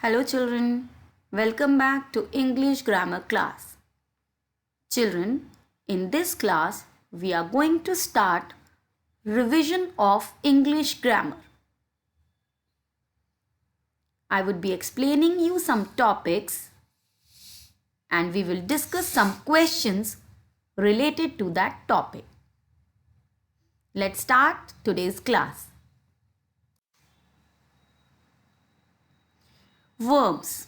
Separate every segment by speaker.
Speaker 1: Hello children, welcome back to English grammar class. Children, in this class we are going to start revision of English grammar. I would be explaining you some topics and we will discuss some questions related to that topic. Let's start today's class. Verbs.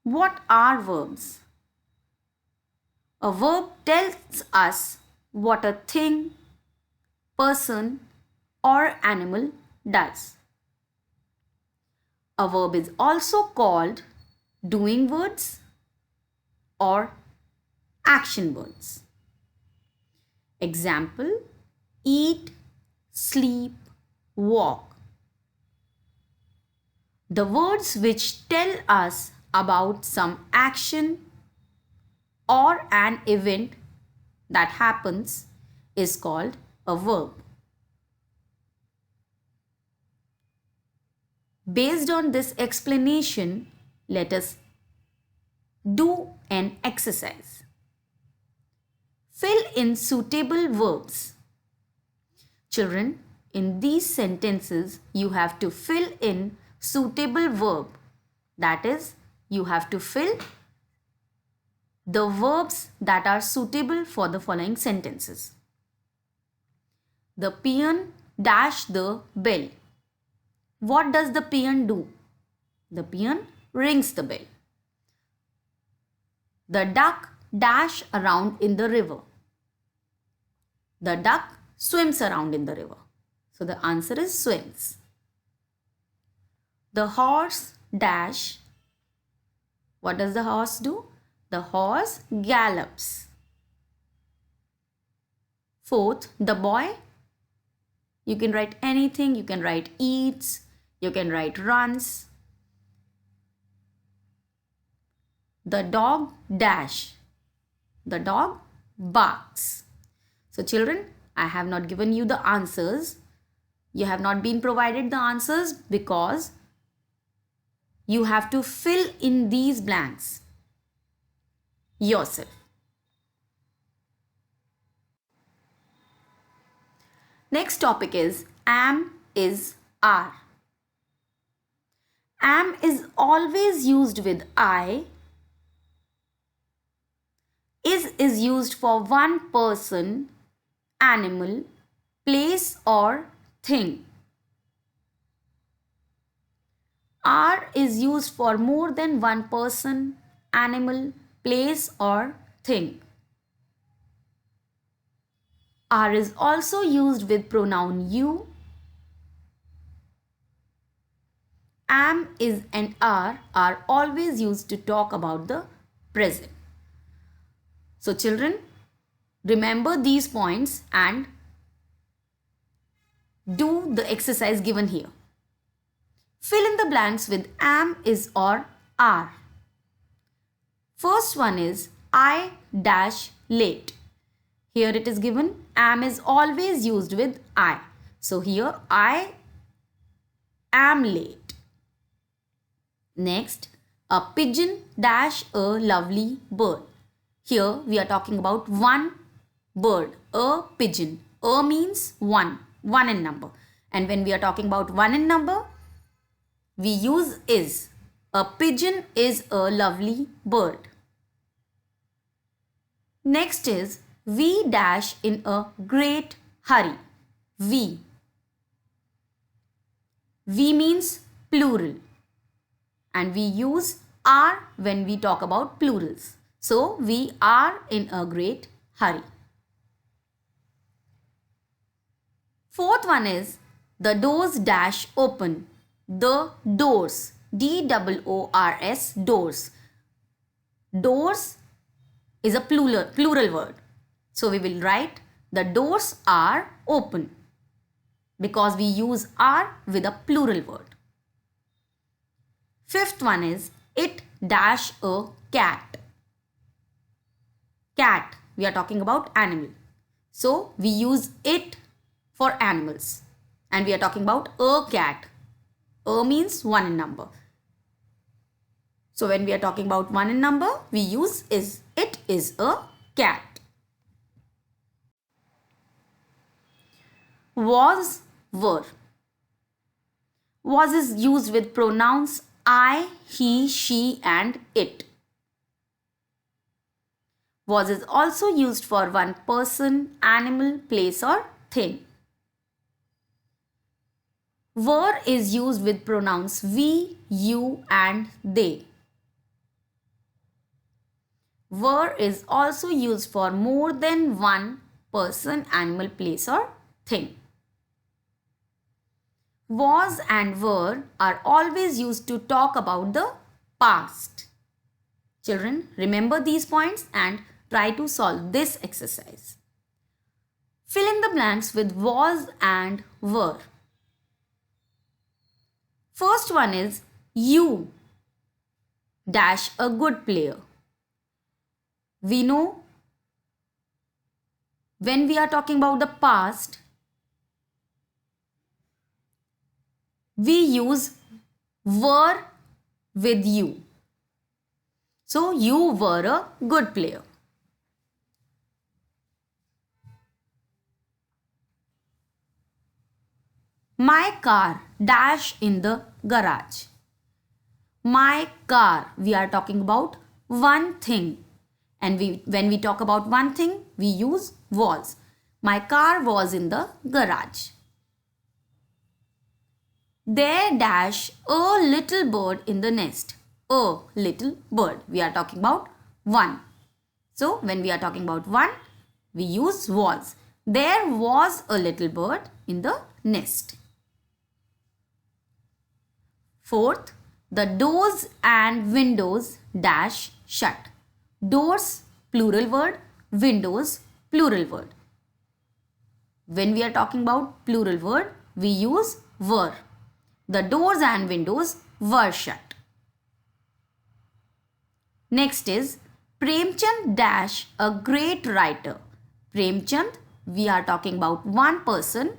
Speaker 1: What are verbs? A verb tells us what a thing, person, or animal does. A verb is also called doing words or action words. Example: eat, sleep, walk. The words which tell us about some action or an event that happens is called a verb. Based on this explanation, let us do an exercise. Fill in suitable verbs. Children, in these sentences, you have to fill in suitable verb. That is, you have to fill the verbs that are suitable for the following sentences. The peon dashed the bell. What does the peon do? The peon rings the bell. The duck dashed around in the river. The duck swims around in the river. So the answer is swims. The horse dash. What does the horse do? The horse gallops. Fourth, the boy. You can write anything. You can write eats. You can write runs. The dog dash. The dog barks. So children, I have not given you the answers. You have not been provided the answers because you have to fill in these blanks yourself. Next topic is am, is, are. Am is always used with I. Is used for one person, animal, place or thing. Are is used for more than one person, animal, place or thing. Are is also used with pronoun you. Am, is and are always used to talk about the present. So children, remember these points and do the exercise given here. Fill in the blanks with am, is or are. First one is I dash late. Here it is given am is always used with I. So here I am late. Next, a pigeon dash a lovely bird. Here we are talking about one bird, a pigeon. A means one in number. And when we are talking about one in number, we use is. A pigeon is a lovely bird. Next is we dash in a great hurry. We. We means plural. And we use are when we talk about plurals. So we are in a great hurry. Fourth one is the doors dash open. The doors. D-O-O-R-S, doors. Doors is a plural word. So we will write the doors are open because we use are with a plural word. Fifth one is it dash a cat. Cat, we are talking about animal. So we use it for animals and we are talking about a cat. A means one in number. So when we are talking about one in number, we use is. It is a cat. Was, were. Was is used with pronouns I, he, she and it. Was is also used for one person, animal, place or thing. Were is used with pronouns we, you and they. Were is also used for more than one person, animal, place or thing. Was and were are always used to talk about the past. Children, remember these points and try to solve this exercise. Fill in the blanks with was and were. First one is you dash a good player. We know when we are talking about the past, we use were with you. So you were a good player. My car dash in the garage. My car, we are talking about one thing. And when we talk about one thing, we use was. My car was in the garage. There dash a little bird in the nest. A little bird. We are talking about one. So when we are talking about one, we use was. There was a little bird in the nest. Fourth, the doors and windows dash shut. Doors, plural word. Windows, plural word. When we are talking about plural word, we use were. The doors and windows were shut. Next is Premchand dash a great writer. Premchand, we are talking about one person.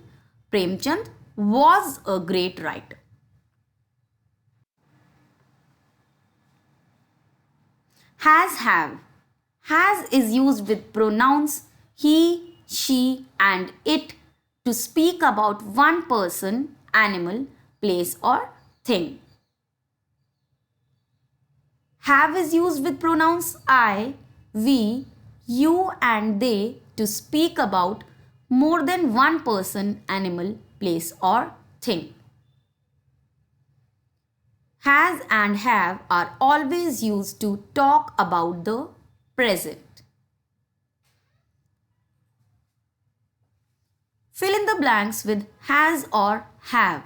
Speaker 1: Premchand was a great writer. Has, have. Has is used with pronouns he, she and it to speak about one person, animal, place or thing. Have is used with pronouns I, we, you and they to speak about more than one person, animal, place or thing. Has and have are always used to talk about the present. Fill in the blanks with has or have.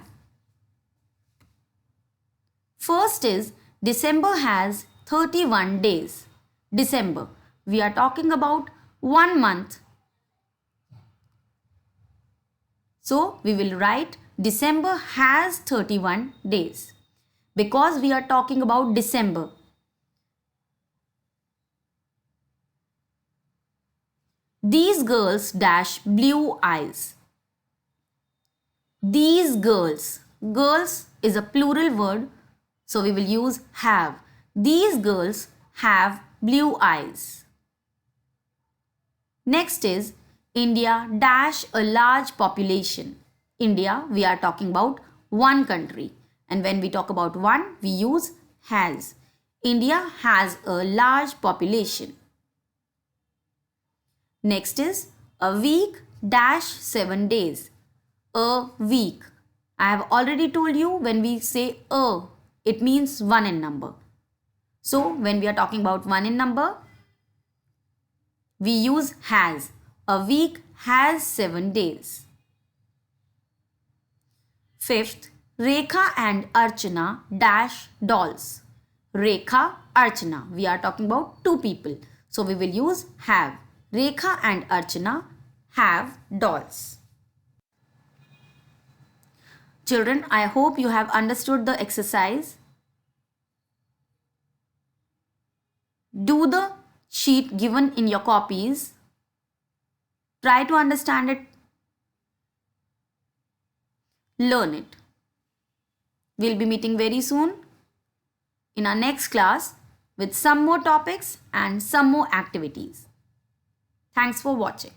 Speaker 1: First is December has 31 days. December, we are talking about 1 month. So we will write December has 31 days. Because we are talking about December. These girls dash blue eyes. These girls. Girls is a plural word. So we will use have. These girls have blue eyes. Next is India dash a large population. India, we are talking about one country. And when we talk about one, we use has. India has a large population. Next is a week dash 7 days. A week. I have already told you when we say a, it means one in number. So when we are talking about one in number, we use has. A week has 7 days. Fifth, Rekha and Archana dash dolls. Rekha, Archana. We are talking about two people. So we will use have. Rekha and Archana have dolls. Children, I hope you have understood the exercise. Do the sheet given in your copies. Try to understand it. Learn it. We'll be meeting very soon in our next class with some more topics and some more activities. Thanks for watching.